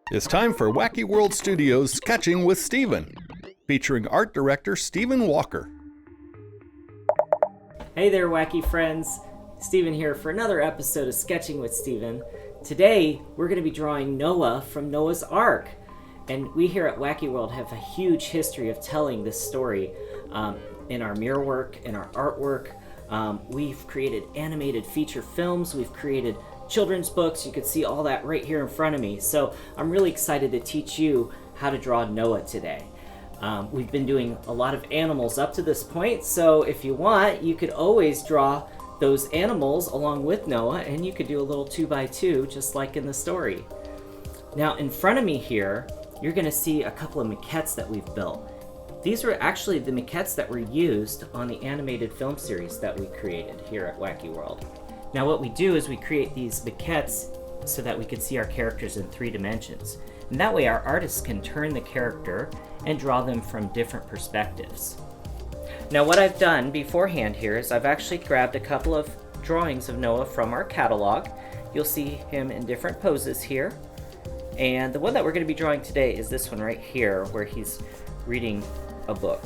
It's time for Wacky World Studios Sketching with Steven, featuring art director Steven Walker. Hey there, wacky friends. Steven here for another episode of Sketching with Steven. Today, we're going to be drawing Noah from Noah's Ark. And we here at Wacky World have a huge history of telling this story in our mirror work, in our artwork. We've created animated feature films. We've created children's books. You can see all that right here in front of me. So I'm really excited to teach you how to draw Noah today. We've been doing a lot of animals up to this point, so if you want, you could always draw those animals along with Noah, and you could do a little 2x2 just like in the story. Now in front of me here, you're going to see a couple of maquettes that we've built. These were actually the maquettes that were used on the animated film series that we created here at Wacky World. Now what we do is we create these maquettes so that we can see our characters in 3 dimensions. And that way our artists can turn the character and draw them from different perspectives. Now what I've done beforehand here is I've actually grabbed a couple of drawings of Noah from our catalog. You'll see him in different poses here. And the one that we're going to be drawing today is this one right here, where he's reading a book.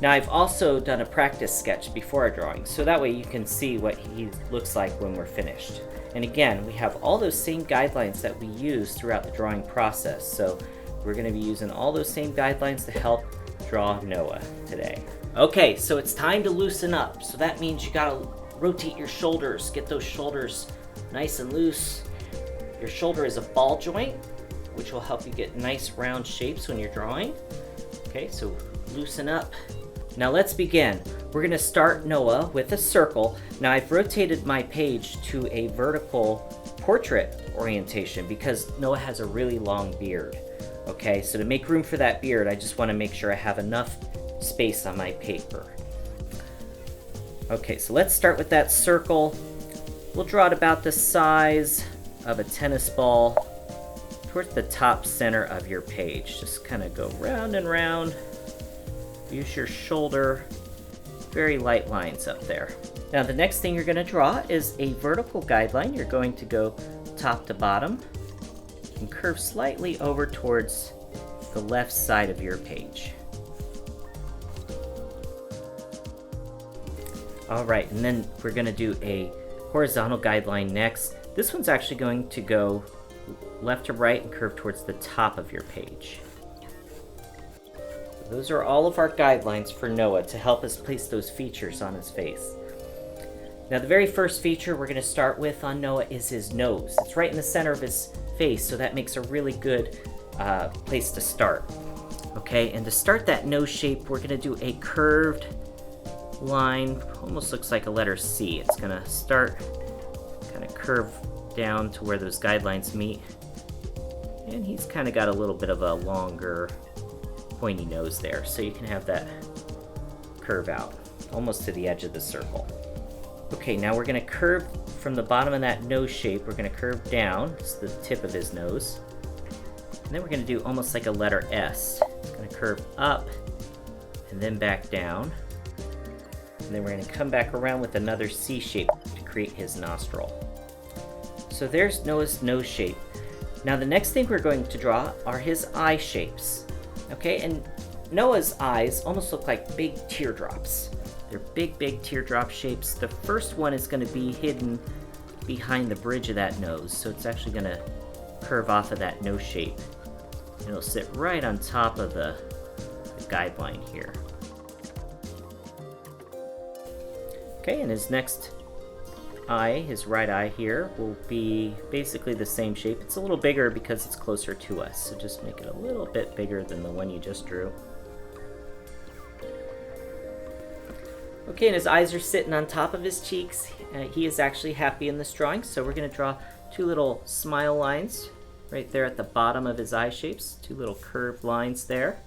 Now I've also done a practice sketch before our drawing, so that way you can see what he looks like when we're finished. And again, we have all those same guidelines that we use throughout the drawing process, so we're going to be using all those same guidelines to help draw Noah today. Okay, so it's time to loosen up. So that means you gotta rotate your shoulders, get those shoulders nice and loose. Your shoulder is a ball joint, which will help you get nice round shapes when you're drawing. Okay, so loosen up. Now let's begin. We're going to start Noah with a circle. Now I've rotated my page to a vertical portrait orientation because Noah has a really long beard. Okay, so to make room for that beard, I just want to make sure I have enough space on my paper. Okay, so let's start with that circle. We'll draw it about the size of a tennis ball towards the top center of your page. Just kind of go round and round. Use your shoulder, very light lines up there. Now the next thing you're going to draw is a vertical guideline. You're going to go top to bottom and curve slightly over towards the left side of your page. Alright, and then we're going to do a horizontal guideline next. This one's actually going to go left to right and curve towards the top of your page. Those are all of our guidelines for Noah to help us place those features on his face. Now the very first feature we're going to start with on Noah is his nose. It's right in the center of his face, so that makes a really good place to start. Okay, and to start that nose shape, we're going to do a curved line, almost looks like a letter C. It's going to start kind of curve down to where those guidelines meet. And he's kind of got a little bit of a longer pointy nose there, so you can have that curve out almost to the edge of the circle. Okay, now we're going to curve from the bottom of that nose shape. We're going to curve down. It's the tip of his nose, and then we're going to do almost like a letter S. It's going to curve up and then back down, and then we're going to come back around with another C shape to create his nostril. So there's Noah's nose shape. Now the next thing we're going to draw are his eye shapes. Okay, and Noah's eyes almost look like big teardrops. They're big teardrop shapes. The first one is going to be hidden behind the bridge of that nose, so it's actually going to curve off of that nose shape. And it'll sit right on top of the guideline here. Okay, and his next eye, his right eye here, will be basically the same shape. It's a little bigger because it's closer to us, so just make it a little bit bigger than the one you just drew. Okay, and his eyes are sitting on top of his cheeks. He is actually happy in this drawing, so we're going to draw 2 little smile lines right there at the bottom of his eye shapes. 2 little curved lines there.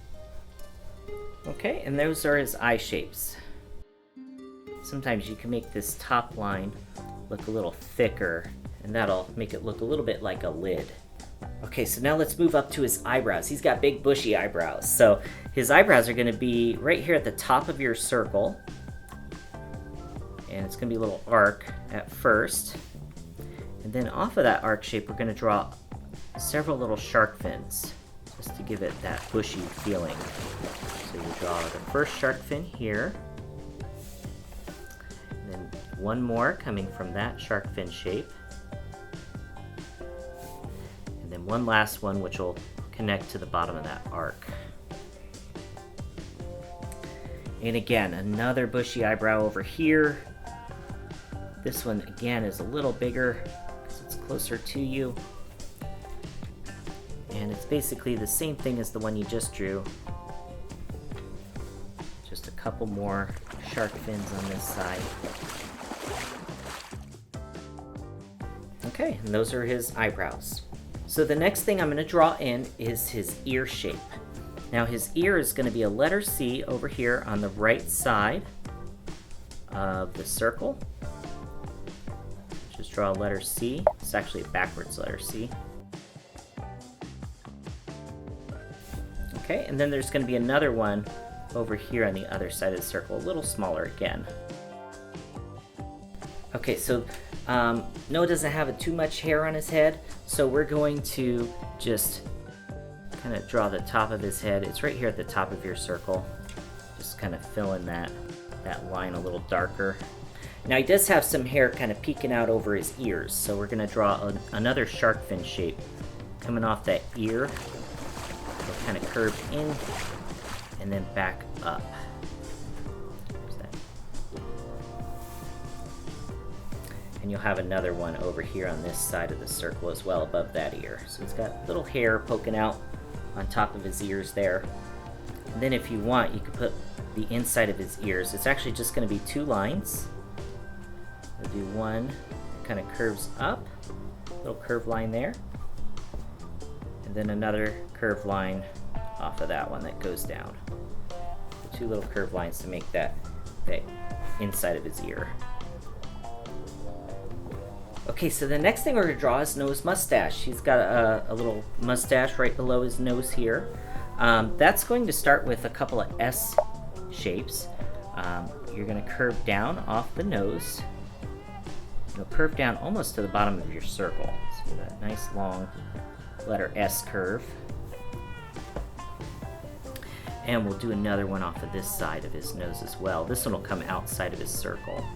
Okay, and those are his eye shapes. Sometimes you can make this top line look a little thicker, and that'll make it look a little bit like a lid. Okay, so now let's move up to his eyebrows. He's got big bushy eyebrows. So his eyebrows are going to be right here at the top of your circle. And it's going to be a little arc at first. And then off of that arc shape, we're going to draw several little shark fins, just to give it that bushy feeling. So you draw the first shark fin here, and then one more coming from that shark fin shape, and then one last one which will connect to the bottom of that arc. And again, another bushy eyebrow over here. This one again is a little bigger because it's closer to you. And it's basically the same thing as the one you just drew. Just a couple more shark fins on this side. Okay, and those are his eyebrows. So the next thing I'm going to draw in is his ear shape. Now his ear is going to be a letter C over here on the right side of the circle. Just draw a letter C. It's actually a backwards letter C. Okay, and then there's going to be another one over here on the other side of the circle, a little smaller again. Okay, so Noah doesn't have too much hair on his head, so we're going to just kind of draw the top of his head. It's right here at the top of your circle. Just kind of fill in that line a little darker. Now he does have some hair kind of peeking out over his ears, so we're going to draw another shark fin shape coming off that ear. It'll kind of curve in and then back up. There's that. And you'll have another one over here on this side of the circle as well, above that ear. So it's got little hair poking out on top of his ears there. And then if you want, you could put the inside of his ears. It's actually just going to be two lines. We'll do one that kind of curves up, little curved line there, and then another curved line off of that one that goes down. So two little curved lines to make that inside of his ear. Okay, so the next thing we're going to draw is Noah's mustache. He's got a little mustache right below his nose here. That's going to start with a couple of S shapes. You're going to curve down off the nose. You'll curve down almost to the bottom of your circle. So that nice long letter S curve. And we'll do another one off of this side of his nose as well. This one will come outside of his circle.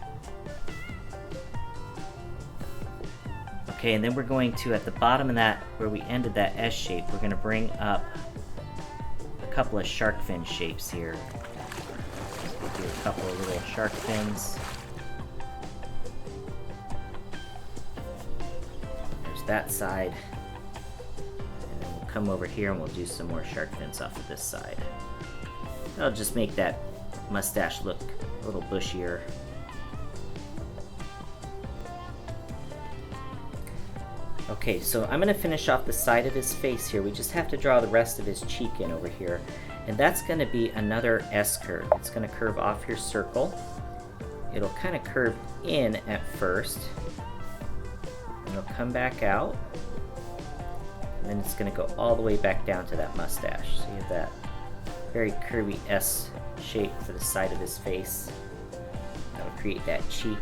Okay, and then we're going to, at the bottom of that, where we ended that S shape, we're going to bring up a couple of shark fin shapes here. So we'll do a couple of little shark fins. There's that side. And then we'll come over here and we'll do some more shark fins off of this side. That'll just make that mustache look a little bushier. Okay, so I'm going to finish off the side of his face here. We just have to draw the rest of his cheek in over here. And that's going to be another S curve. It's going to curve off your circle. It'll kind of curve in at first. And it'll come back out. And then it's going to go all the way back down to that mustache. So you have that very curvy S shape for the side of his face. That'll create that cheek.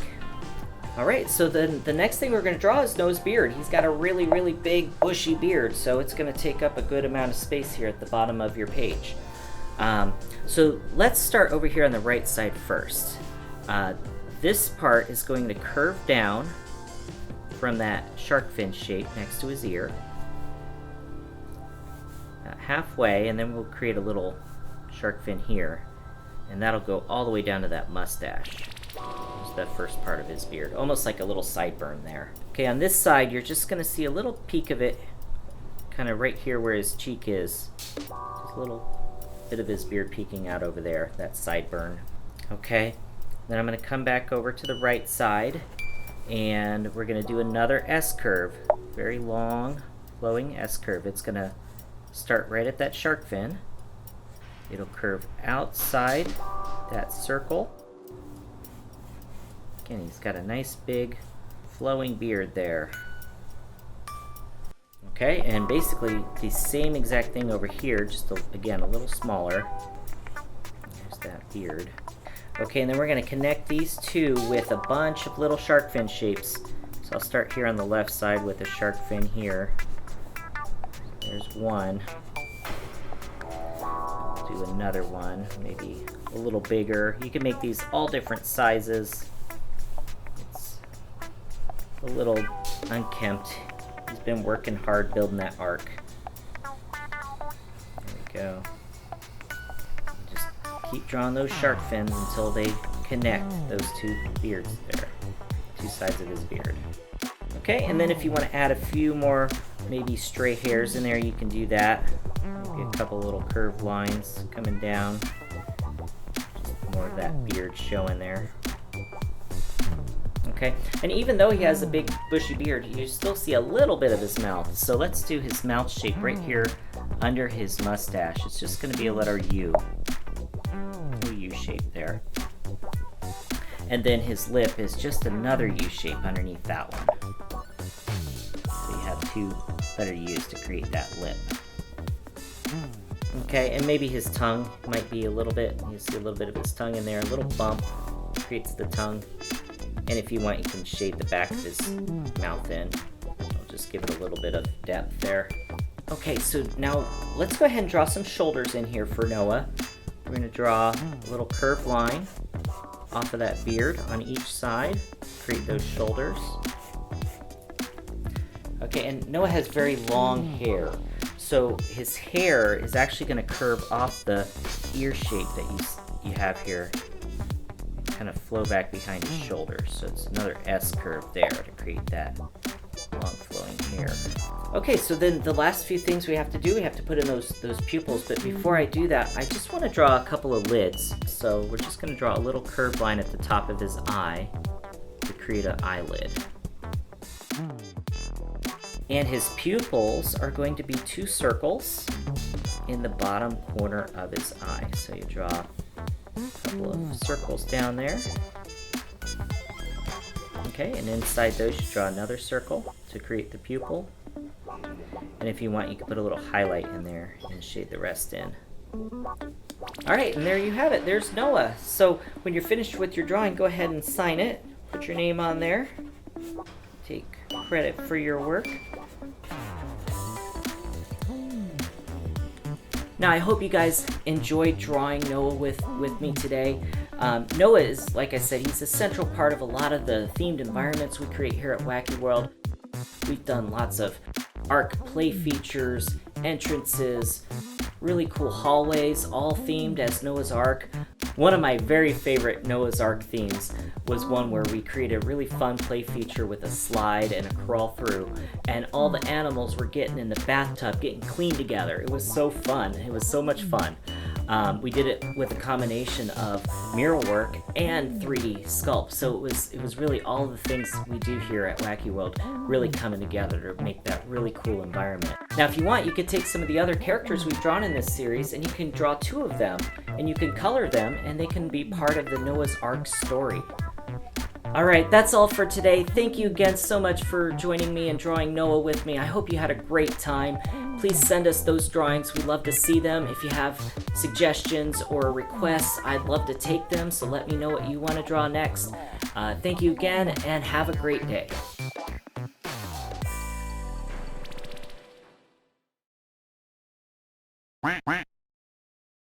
Alright, so then the next thing we're going to draw is Noah's beard. He's got a really, really big, bushy beard, so it's going to take up a good amount of space here at the bottom of your page. So let's start over here on the right side first. This part is going to curve down from that shark fin shape next to his ear. Halfway, and then we'll create a little shark fin here. And that'll go all the way down to that mustache. The first part of his beard, almost like a little sideburn there. Okay, on this side you're just going to see a little peek of it kind of right here where his cheek is. Just a little bit of his beard peeking out over there, that sideburn. Okay, then I'm going to come back over to the right side and we're going to do another S curve, very long flowing S curve. It's going to start right at that shark fin. It'll curve outside that circle. And he's got a nice big flowing beard there. Okay, and basically the same exact thing over here, just again a little smaller. There's that beard. Okay, and then we're going to connect these two with a bunch of little shark fin shapes. So I'll start here on the left side with a shark fin here. There's one. Do another one, maybe a little bigger. You can make these all different sizes. It's a little unkempt. He's been working hard building that arc. There we go. Just keep drawing those shark fins until they connect those two beards there. Two sides of his beard. Okay, and then if you want to add a few more maybe stray hairs in there, you can do that. Maybe a couple little curved lines coming down. Just more of that beard showing there. Okay, and even though he has a big bushy beard, you still see a little bit of his mouth. So let's do his mouth shape right here under his mustache. It's just going to be a letter U. A U shape there. And then his lip is just another U shape underneath that one. So you have two letter U's to create that lip. Okay, and maybe his tongue might be a little bit, you see a little bit of his tongue in there, a little bump creates the tongue. And if you want, you can shade the back of his mouth in. I'll just give it a little bit of depth there. Okay, so now let's go ahead and draw some shoulders in here for Noah. We're going to draw a little curved line off of that beard on each side, create those shoulders. Okay, and Noah has very long hair, so his hair is actually going to curve off the ear shape that you have here, kind of flow back behind his shoulders. So it's another S curve there to create that long flowing hair. Okay, so then the last few things we have to do, we have to put in those pupils, but before I do that, I just want to draw a couple of lids. So we're just going to draw a little curved line at the top of his eye to create an eyelid. And his pupils are going to be two circles in the bottom corner of his eye. So you draw a couple of circles down there. Okay, and inside those you draw another circle to create the pupil. And if you want, you can put a little highlight in there and shade the rest in. Alright, and there you have it. There's Noah. So when you're finished with your drawing, go ahead and sign it. Put your name on there. Take credit for your work. Now, I hope you guys enjoyed drawing Noah with me today. Noah is, like I said, he's a central part of a lot of the themed environments we create here at Wacky World. We've done lots of ARC play features, entrances, really cool hallways, all themed as Noah's Ark. One of my very favorite Noah's Ark themes was one where we created a really fun play feature with a slide and a crawl through, and all the animals were getting in the bathtub, getting clean together. It was so fun. It was so much fun. We did it with a combination of mural work and 3D sculpt, so it was really all the things we do here at Wacky World really coming together to make that really cool environment. Now, if you want, you could take some of the other characters we've drawn in this series and you can draw 2 of them, and you can color them, and they can be part of the Noah's Ark story. Alright, that's all for today. Thank you again so much for joining me and drawing Noah with me. I hope you had a great time. Please send us those drawings. We'd love to see them. If you have suggestions or requests, I'd love to take them, so let me know what you want to draw next. Thank you again, and have a great day.